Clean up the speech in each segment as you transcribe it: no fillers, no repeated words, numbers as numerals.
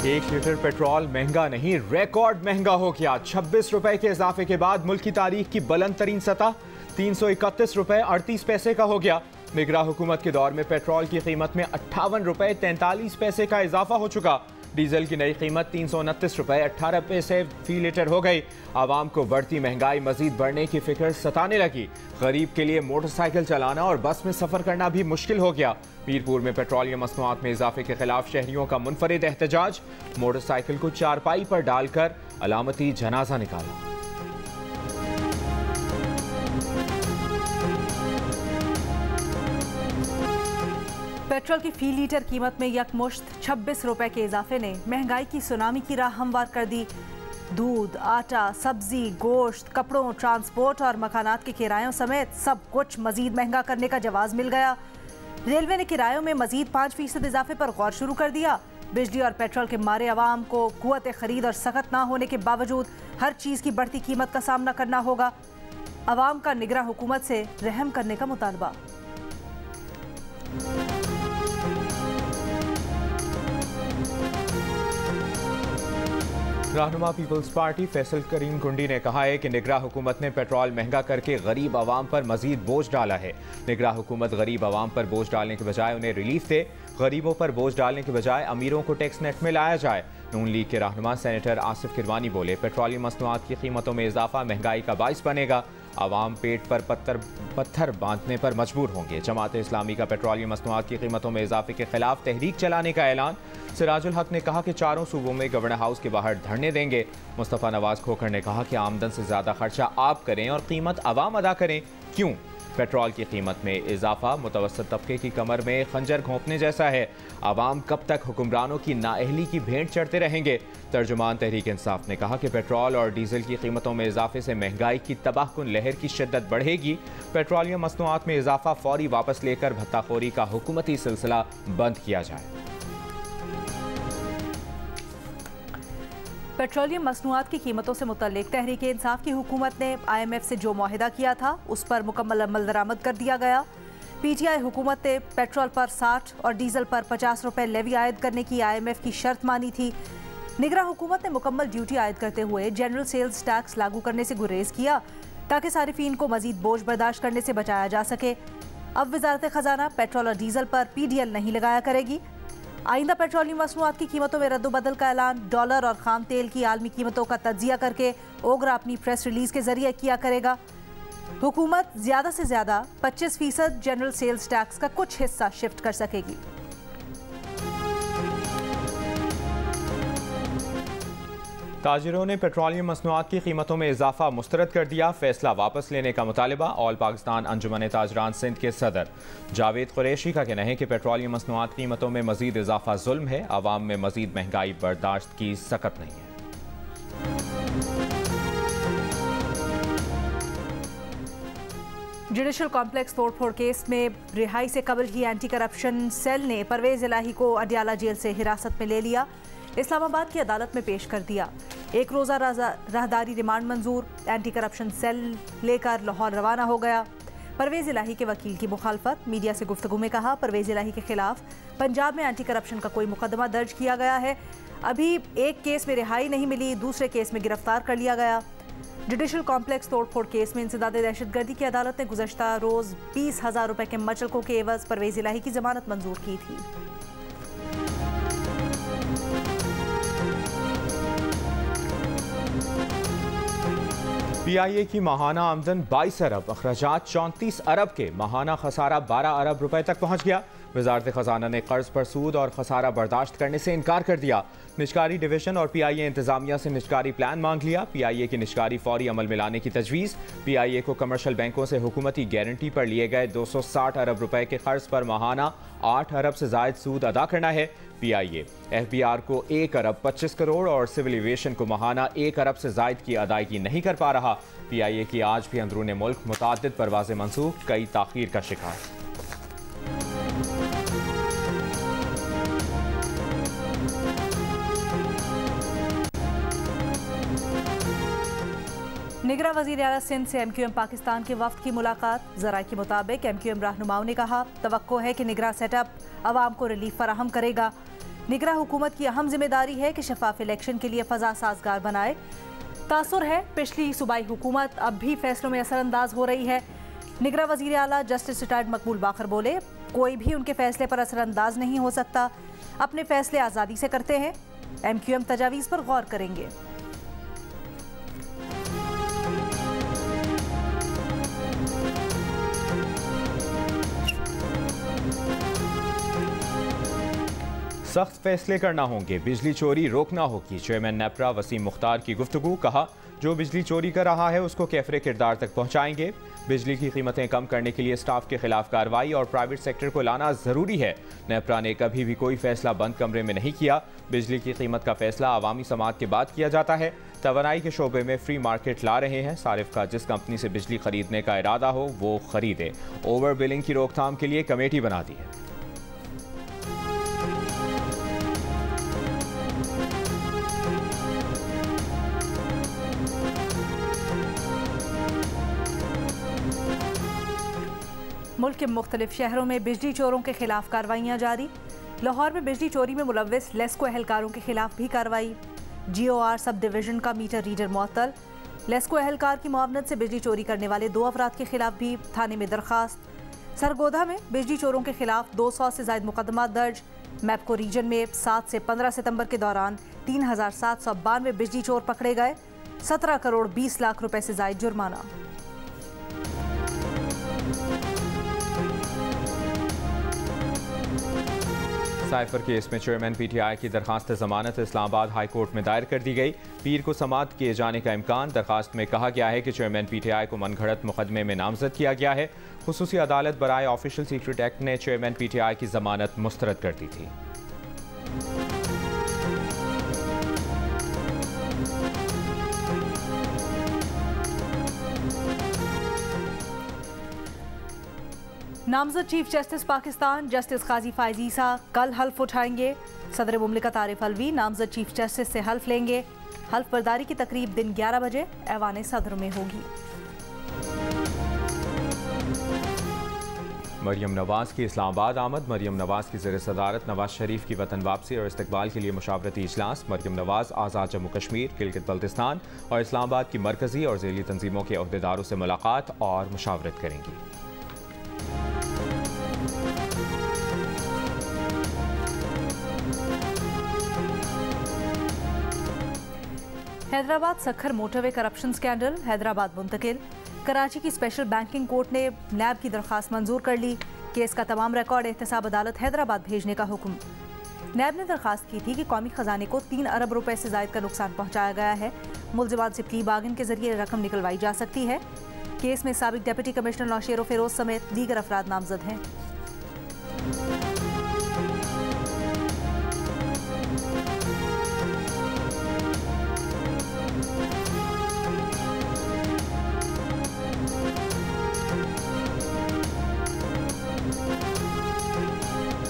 1 litre petrol महंगा नहीं, record महंगा हो गया। 26 रुपए के इजाफे के बाद मुल्क की तारीख की बुलंद तरीन सतह 331 रुपए 38 पैसे का हो गया। निगरान हुकूमत के दौर में पेट्रोल की कीमत में 58 रुपए 43 पैसे का इजाफा हो चुका। डीजल की नई कीमत 329 रुपए 18 पैसे फी लीटर हो गई। आवाम को बढ़ती महंगाई मजीद बढ़ने की फिक्र सताने लगी। गरीब के लिए मोटरसाइकिल चलाना और बस में सफर करना भी मुश्किल हो गया। मीरपुर में पेट्रोलियम मसनूआत में इजाफे के खिलाफ शहरियों का मुनफरिद एहतजाज। मोटरसाइकिल को चारपाई पर डालकर अलामती जनाजा निकाला। पेट्रोल की फी लीटर कीमत में यकमुश्त 26 रुपए के इजाफे ने महंगाई की सुनामी की राह हमवार कर दी। दूध, आटा, सब्जी, गोश्त, कपड़ों, ट्रांसपोर्ट और मकानात के किरायों समेत सब कुछ मजीद महंगा करने का जवाब मिल गया। रेलवे ने किरायों में मजीद 5% इजाफे पर गौर शुरू कर दिया। बिजली और पेट्रोल के मारे अवाम को कुव्वत खरीद और सख्त ना होने के बावजूद हर चीज़ की बढ़ती कीमत का सामना करना होगा। अवाम का निगरान हुकूमत से रहम करने का मुतालबा। रहनुमा पीपल्स पार्टी फैसल करीम कुंडी ने कहा है कि निगरान हुकूमत ने पेट्रोल महंगा करके गरीब आवाम पर मजीद बोझ डाला है। निगरान हुकूमत गरीब आवाम पर बोझ डालने के बजाय उन्हें रिलीफ दे। गरीबों पर बोझ डालने के बजाय अमीरों को टैक्स नेट में लाया जाए। नून लीग के रहनुमा सेनेटर आसिफ किरवानी बोले, पेट्रोलियम मसनूआत की कीमतों में इजाफा महंगाई का बाइस बनेगा। आवाम पेट पर पत्थर बांधने पर मजबूर होंगे। जमात इस्लामी का पेट्रोलियम मसनूआत की कीमतों में इजाफे के खिलाफ तहरीक चलाने का ऐलान। सिराजुल हक ने कहा कि चारों सूबों में गवर्नर हाउस के बाहर धरने देंगे। मुस्तफ़ा नवाज खोखर ने कहा कि आमदन से ज़्यादा खर्चा आप करें और कीमत आवाम अदा करें। क्यों? पेट्रोल की कीमत में इजाफा मुतवस्सित तबके की कमर में खंजर घोंपने जैसा है। आवाम कब तक हुक्मरानों की नाअहली की भेंट चढ़ते रहेंगे? तर्जुमान तहरीक इंसाफ ने कहा कि पेट्रोल और डीजल की कीमतों में इजाफे से महंगाई की तबाहकुन लहर की शिद्दत बढ़ेगी। पेट्रोलियम मसनूआत में इजाफा फौरी वापस लेकर भत्ताखोरी का हुकूमती सिलसिला बंद किया जाए। पेट्रोलियम मसनूआत की कीमतों से मुतल्लिक तहरीक इंसाफ की हुकूमत ने IMF से जो मुआहिदा किया था उस पर मुकम्मल अमल दरामद कर दिया गया। PTI हुकूमत ने पेट्रोल पर 60 और डीजल पर 50 रुपए लेवी आयद करने की IMF की शर्त मानी थी। निगरान हुकूमत ने मुकम्मल ड्यूटी आयद करते हुए जनरल सेल्स टैक्स लागू करने से गुरेज किया ताकि सारिफीन को मजीद बोझ बर्दाश्त करने से बचाया जा सके। अब वजारत खजाना पेट्रोल और डीजल पर PDL नहीं लगाया करेगी। आइंदा पेट्रोलियम मसनूआत की कीमतों में रद्दबदल का ऐलान डॉलर और खाम तेल की आलमी कीमतों का तज्जिया करके ओगरा अपनी प्रेस रिलीज के जरिए किया करेगा। हुकूमत ज्यादा से ज्यादा 25% जनरल सेल्स टैक्स का कुछ हिस्सा शिफ्ट कर सकेगी। ताजिरों ने पेट्रोलियम मसनूआत की कीमतों में इजाफा मुस्तरद कर दिया। फैसला वापस लेने का मुतालबा। ऑल पाकिस्तान अंजुमन ताजरान सिंध के सदर जावेद कुरैशी का कहना है कि पेट्रोलियम मसनूआत कीमतों में मजीद इजाफा जुल्म है। आवाम में मजीद महंगाई बर्दाश्त की सकत नहीं है। जुडिशल कॉम्प्लेक्स तोड़फोड़ केस में रिहाई से कबल ही एंटी करप्शन सेल ने परवेज इलाही को अडियाला जेल से हिरासत में ले लिया। इस्लामाबाद की अदालत में पेश कर दिया। एक रोज़ा राहदारी रिमांड मंजूर। एंटी करप्शन सेल लेकर लाहौर रवाना हो गया। परवेज इलाही के वकील की मुखालफत। मीडिया से गुफ्तगू में कहा, परवेज इलाही के खिलाफ पंजाब में एंटी करप्शन का कोई मुकदमा दर्ज किया गया है। अभी एक केस में रिहाई नहीं मिली, दूसरे केस में गिरफ्तार कर लिया गया। जुडिशल कॉम्प्लेक्स तोड़फोड़ केस में इंसदाद दहशतगर्दी की अदालत ने गुज़श्ता रोज़ 20,000 रुपए के मचलकों के एवज परवेज इलाही की जमानत मंजूर की थी। PIA की माहाना आमदन 22 अरब, अखराजात 34 अरब के माहाना खसारा 12 अरब रुपए तक पहुंच गया। वजारत खजाना ने कर्ज पर सूद और खसारा बर्दाश्त करने से इनकार कर दिया। निजकारी डिवीजन और PIA इंतजामिया से निजकारी प्लान मांग लिया। PIA की निजकारी फौरी अमल में लाने की तजवीज़। PIA को कमर्शल बैंकों से हुकूमती गारंटी पर लिए गए 260 अरब रुपए के कर्ज पर माहाना 8 अरब से जायद सूद अदा करना है। PIA FBR को 1 अरब 25 करोड़ और सिविल एविएशन को माहाना 1 अरब से जायद की अदायगी नहीं कर पा रहा। PIA की आज भी अंदरूनी मुल्क मुताद्दिद परवाज़ें मनसूख, कई ताख़ीर का शिकार। निगरां वज़ीर आला सिंध से MQM पाकिस्तान के वफ्द की मुलाकात। ज़राए के मुताबिक MQM रहनुमाओं ने कहा, तवक्को है कि निगरां सेटअप आवाम को रिलीफ फराहम करेगा। निगरान हुकूमत की अहम जिम्मेदारी है कि शफाफ इलेक्शन के लिए फ़ज़ा साजगार बनाए। तासुर है पिछली सूबाई हुकूमत अब भी फैसलों में असरअंदाज हो रही है। निगरान वज़ीर आला जस्टिस रिटायर्ड मकबूल बाकर बोले, कोई भी उनके फैसले पर असरअंदाज नहीं हो सकता, अपने फैसले आज़ादी से करते हैं। MQM तजावीज़ पर गौर करेंगे। सख्त फैसले करना होंगे, बिजली चोरी रोकना होगी। चेयरमैन नेपरा वसीम मुख्तार की गुफ्तगू, कहा जो बिजली चोरी कर रहा है उसको कैफरे किरदार तक पहुंचाएंगे। बिजली की कीमतें कम करने के लिए स्टाफ के खिलाफ कार्रवाई और प्राइवेट सेक्टर को लाना जरूरी है। नेपरा ने कभी भी कोई फैसला बंद कमरे में नहीं किया। बिजली की कीमत का फैसला आवामी समाअत के बाद किया जाता है। तवानाई के शोबे में फ्री मार्केट ला रहे हैं। सारिफ का जिस कंपनी से बिजली खरीदने का इरादा हो वो खरीदे। ओवर बिलिंग की रोकथाम के लिए कमेटी बना दी है। मुल्क के मुख्तलिफ शहरों में बिजली चोरों के खिलाफ कार्रवाइयाँ जारी। लाहौर में बिजली चोरी में मुलव्विस लेस्को एहलकारों के खिलाफ भी कार्रवाई। GOR सब डिवीजन का मीटर रीडर मुअत्तल। लेस्को एहलकार की मुआवनत से बिजली चोरी करने वाले 2 अफराद के खिलाफ भी थाने में दरखास्त। सरगोधा में बिजली चोरों के खिलाफ 200 से ज़ायद मुकदमा दर्ज। मैपको रीजन में 7 से 15 सितंबर के दौरान 3792 बिजली चोर पकड़े गए। 17 करोड़ 20 लाख रुपए से ज़ायद जुर्माना। साइफर केस में चेयरमैन PTI की दरखास्त जमानत इस्लामाबाद हाई कोर्ट में दायर कर दी गई। पीर को समाअत किए जाने का इम्कान। दरखास्त में कहा गया है कि चेयरमैन PTI को मनगढ़ंत मुकदमे में नामजद किया गया है। खुसूसी अदालत बराए ऑफिशियल सीक्रेट एक्ट ने चेयरमैन PTI की जमानत मुस्तरद कर दी थी। नामजद चीफ जस्टिस पाकिस्तान जस्टिस काजी फायज ईसा कल हल्फ उठाएंगे। सदर मुमलिकत आरिफ अलवी नामजद चीफ जस्टिस से हल्फ लेंगे। हल्फ बर्दारी की तकरीब दिन 11 बजे ऐवान सदर में होगी। मरियम नवाज की इस्लामाबाद आमद। मरियम नवाज की ज़ेर सदारत नवाज शरीफ की वतन वापसी और इस्तकबाल के लिए मुशावरती इजलास। मरियम नवाज आज़ाद जम्मू कश्मीर, गिलगित बल्तिस्तान और इस्लामाबाद की मरकजी और ज़ेली तंजीमों के अहदेदारों से मुलाकात और मुशावरत करेंगी। Hyderabad Sukkur motorway corruption scandal Hyderabad मुंतकिल। कराची की स्पेशल बैंकिंग कोर्ट ने नैब की दरख्वास्त मंजूर कर ली। केस का तमाम रिकॉर्ड एहतसाब अदालत हैदराबाद भेजने का हुक्म। नैब ने दरख्वास्त की थी कि कौमी खजाने को 3 अरब रुपए से ज़ायद का नुकसान पहुंचाया गया है। मुलजिमान से प्ली बार्गेन के जरिए रकम निकलवाई जा सकती है। केस में साबिक डिप्टी कमिश्नर नौशेर फिरोज समेत दीगर अफराद नामजद हैं।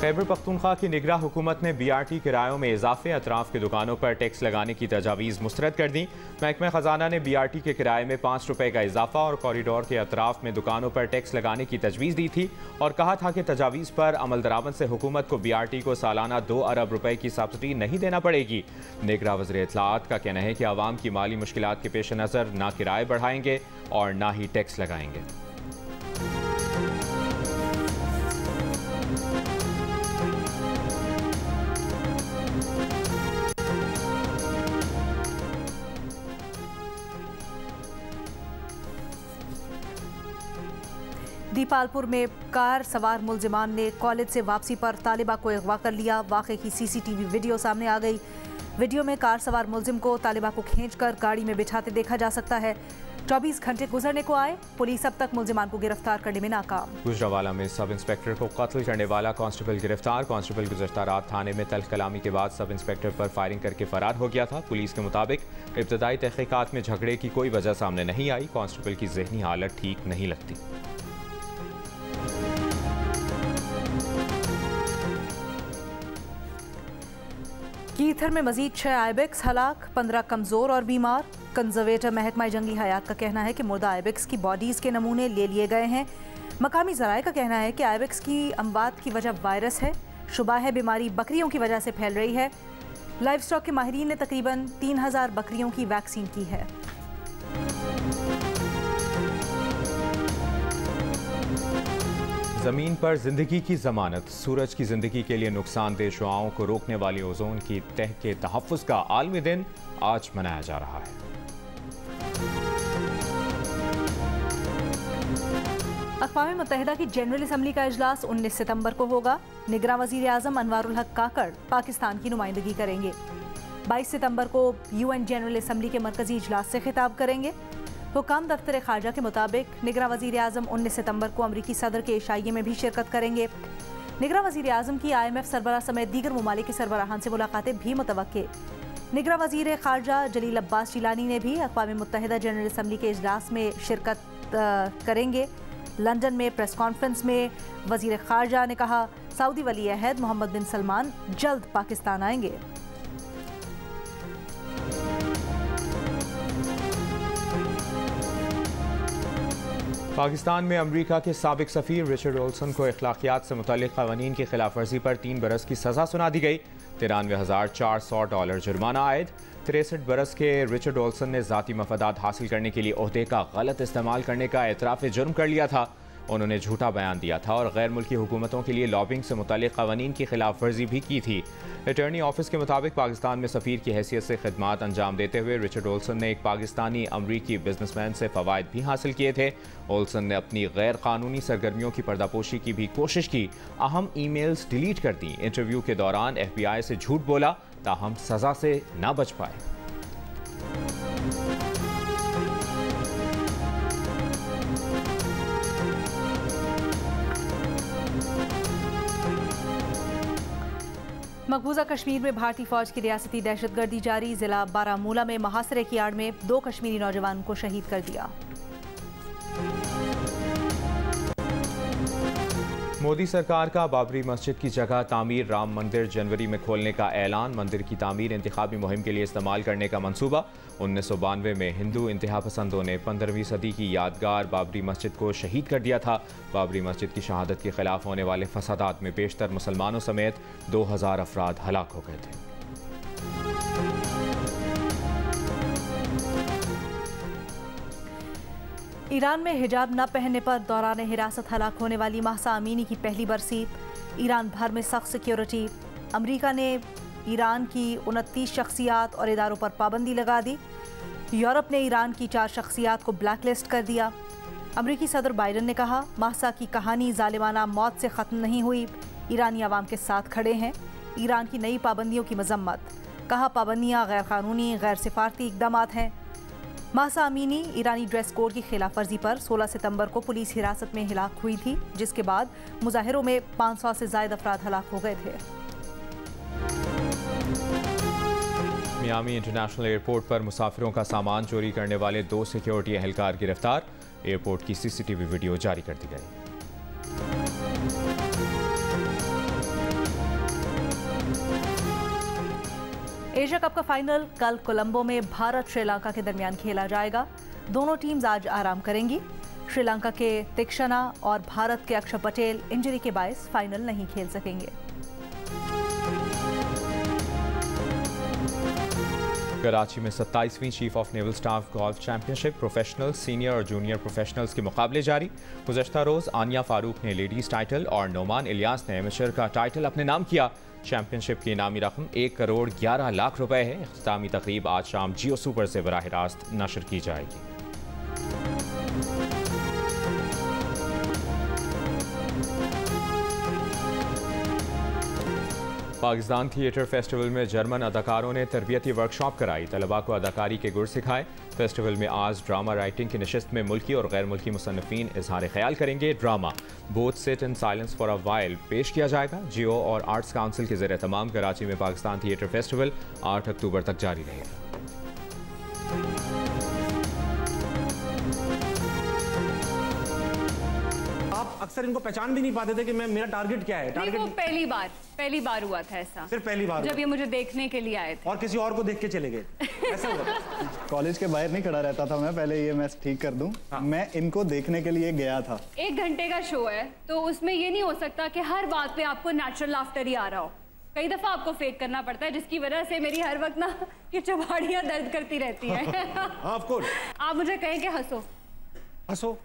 खैबर पख्तूनख्वा की निगरान हुकूमत ने BRT किरायों में इजाफे, अतराफ की दुकानों पर टैक्स लगाने की तजावीज़ मुस्तरद कर दी। महकमा खजाना ने BRT के किराए में 5 रुपये का इजाफा और कॉरिडोर के अतराफ में दुकानों पर टैक्स लगाने की तजवीज़ दी थी और कहा था कि तजावीज़ पर अमल दरामद से हुकूमत को BRT को सालाना 2 अरब रुपए की सब्सिडी नहीं देना पड़ेगी। निगरान वज़ीर इत्तलाआत का कहना है कि आवाम की माली मुश्किलात के पेश नज़र ना किराए बढ़ाएंगे और ना ही टैक्स लगाएंगे। दीपालपुर में कार सवार मुलजिमान ने कॉलेज से वापसी पर तालिबा को अगवा कर लिया। वाक़े की CCTV वीडियो सामने आ गई। वीडियो में कार सवार मुलजिम को तालिबा को खींचकर गाड़ी में बिठाते देखा जा सकता है। 24 घंटे गुजरने को आए, पुलिस अब तक मुलजिमान को गिरफ्तार करने में नाकाम। गुजरावाला में सब इंस्पेक्टर को कत्ल करने वाला कांस्टेबल गिरफ्तार। कांस्टेबल गुज़श्ता रात थाने में तल्ख कलामी के बाद सब इंस्पेक्टर पर फायरिंग करके फरार हो गया था। पुलिस के मुताबिक इब्तदाई तहकीकात में झगड़े की कोई वजह सामने नहीं आई। कांस्टेबल की जहनी हालत ठीक नहीं लगती। कीथर में मजीद 6 आइबेक्स हलाक, 15 कमजोर और बीमार। कंजर्वेटर महकमा जंगली हयात का कहना है कि मुर्दा आइबेक्स की बॉडीज के नमूने ले लिए गए हैं। मकामी ज़राए का कहना है कि आइबेक्स की अमवात की वजह वायरस है। शुबा है बीमारी बकरियों की वजह से फैल रही है। लाइव स्टॉक के माहिरीन ने तकरीबन 3000 बकरियों की वैक्सीन की है। जमीन पर जिंदगी की जमानत, सूरज की जिंदगी के लिए नुकसानदेह शुआओं को रोकने वाली ओजोन की तह के तहफ़्फ़ुज़ का आलमी दिन आज मनाया जा रहा है। अक़वाम मुत्तहिदा की जनरल असम्बली का इजलास 19 सितंबर को होगा। निगरां वज़ीर आज़म अनवारुल हक काकड़ पाकिस्तान की नुमाइंदगी करेंगे। 22 सितंबर को UN जनरल असम्बली के मरकजी इजलास से खिताब करेंगे। हुकाम दफ्तर खारजा के मुताबिक निगरां वज़ीर आज़म 19 सितंबर को अमरीकी सदर के इशाइये में भी शिरकत करेंगे। निगरां वज़ीर आज़म की IMF सरबराह समेत दीगर ममालिक के सरबराहान से मुलाकातें भी मुतवक्के। निगरां वज़ीर खारजा जलील अब्बास जिलानी ने भी अक़वाम मुत्तहिदा जनरल असम्बली के इजलास में शिरकत करेंगे। लंदन में प्रेस कॉन्फ्रेंस में वज़ीर खारजा ने कहा, सऊदी वली अहद मोहम्मद बिन सलमान जल्द पाकिस्तान आएंगे। पाकिस्तान में अमरीका के साबिक सफ़ीर रिचर्ड ओल्सन को अखलाकियात से मुतल्लिक़ क़वानीन की खिलाफ वर्जी पर 3 बरस की सज़ा सुना दी गई। $93,400 जुर्माना आयद। 63 बरस के रिचर्ड ओल्सन ने ज़ाती मफादात हासिल करने के लिए ओहदे का गलत इस्तेमाल करने का एतराफ़ जुर्म कर लिया था। उन्होंने झूठा बयान दिया था और गैर मुल्की हुकूमतों के लिए लॉबिंग से मुतल्लिक़ क़वानीन की खिलाफ वर्जी भी की थी। अटॉर्नी ऑफिस के मुताबिक पाकिस्तान में सफ़ीर की हैसियत से खिदमात अंजाम देते हुए रिचर्ड ओल्सन ने एक पाकिस्तानी अमरीकी बिजनेसमैन से फ़वाइद भी हासिल किए थे। ओल्सन ने अपनी गैर कानूनी सरगर्मियों की पर्दापोशी की भी कोशिश की। अहम ईमेल्स डिलीट कर दी। इंटरव्यू के दौरान FBI से झूठ बोला, ताहम सज़ा से न बच पाए। मकबूजा कश्मीर में भारतीय फौज की रियासती दहशतगर्दी जारी। जिला बारामूला में महासरे की आड़ में 2 कश्मीरी नौजवानों को शहीद कर दिया। मोदी सरकार का बाबरी मस्जिद की जगह तामीर राम मंदिर जनवरी में खोलने का ऐलान। मंदिर की तामीर इंतखाबी मुहिम के लिए इस्तेमाल करने का मंसूबा। 1992 में हिंदू इंतहा पसंदों ने 15वीं सदी की यादगार बाबरी मस्जिद को शहीद कर दिया था। बाबरी मस्जिद की शहादत के खिलाफ होने वाले फसादात में बेशतर मुसलमानों समेत 2000 अफराद हलाक हो गए थे। ईरान में हिजाब न पहनने पर दौरान हिरासत हलाक होने वाली महसा अमीनी की पहली बरसी। ईरान भर में सख्त सिक्योरिटी। अमरीका ने ईरान की 29 शख्सियात और इदारों पर पाबंदी लगा दी। यूरोप ने ईरान की 4 शख्सियात को ब्लैकलिस्ट कर दिया। अमरीकी सदर बाइडन ने कहा, महसा की कहानी जालिमाना मौत से ख़त्म नहीं हुई। ईरानी आवाम के साथ खड़े हैं। ईरान की नई पाबंदियों की मजम्मत। कहा, पाबंदियाँ गैर कानूनी गैर सिफारती इकदामात हैं। महसा अमीनी ईरानी ड्रेस कोड की खिलाफ वर्जी पर 16 सितंबर को पुलिस हिरासत में हिलाक हुई थी, जिसके बाद मुजाहिरों में 500 से ज़ायद अफराद हलाक हो गए थे। मियामी इंटरनेशनल एयरपोर्ट पर मुसाफिरों का सामान चोरी करने वाले 2 सिक्योरिटी एहलकार गिरफ्तार। एयरपोर्ट की CCTV वीडियो जारी कर दी गई। एशिया कप का फाइनल कल कोलंबो में भारत श्रीलंका के दरमियान खेला जाएगा। दोनों टीम्स आज आराम करेंगी। श्रीलंका के तिक्षना और भारत के अक्षर पटेल इंजरी के बायस फाइनल नहीं खेल सकेंगे। कराची में 27वीं chief of naval staff golf championship professional, senior और जूनियर प्रोफेशनल्स के मुकाबले जारी। गुज़श्ता रोज़ आनिया फारूक ने लेडीज़ टाइटल और नोमान इलियास ने एमेचर का टाइटल अपने नाम किया। चैंपियनशिप की इनामी रकम 1 करोड़ 11 लाख रुपए है। इख्तितामी तकरीब आज शाम जियो सुपर से बराह रास्त नशर की जाएगी। पाकिस्तान थिएटर फेस्टिवल में जर्मन अदाकारों ने तरबियती वर्कशॉप कराई। तलबा को अदाकारी के गुर सिखाए। फेस्टिवल में आज ड्रामा राइटिंग की नशिस्त में मुल्की और गैर मुल्की मुसन्निफीन इजहार ख्याल करेंगे। Drama both sit in silence for a while पेश किया जाएगा। जियो और आर्ट्स काउंसिल के ज़ेर तमाम कराची में पाकिस्तान थिएटर फेस्टिवल 8 अक्टूबर तक जारी रहेगा। आप अक्सर इनको पहचान भी नहीं पाते थे कि मेरा टारगेट क्या है। नहीं, वो पहली बार हुआ था ऐसा। सिर्फ पहली बार जब ये मुझे देखने के लिए आए थे और किसी और को देख के चले गए, ऐसा हुआ? कॉलेज के बाहर नहीं खड़ा रहता था मैं, पहले ये मैस ठीक कर दूं। हाँ। मैं इनको देखने के लिए गया था। 1 घंटे का शो है तो उसमें ये नहीं हो सकता कि हर बात पे आपको नेचुरल लाफ्टर ही आ रहा हो। कई दफा आपको फेक करना पड़ता है, जिसकी वजह से मेरी हर वक्त ना ये चबाड़ियां दर्द करती रहती हैं। Of course. आप मुझे कहें कि हंसो हंसो।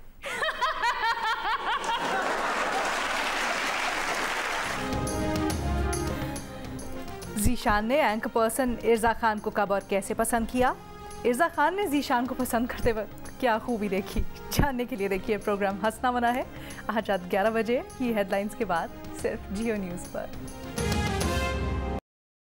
जीशान ने एंकर पर्सन इर्जा खान को कब और कैसे पसंद किया? इर्जा खान ने जीशान को पसंद करते वक्त क्या खूबी देखी? जानने के लिए देखिए प्रोग्राम हंसना मना है आज रात 11 बजे की हेडलाइंस के बाद सिर्फ जियो न्यूज़ पर।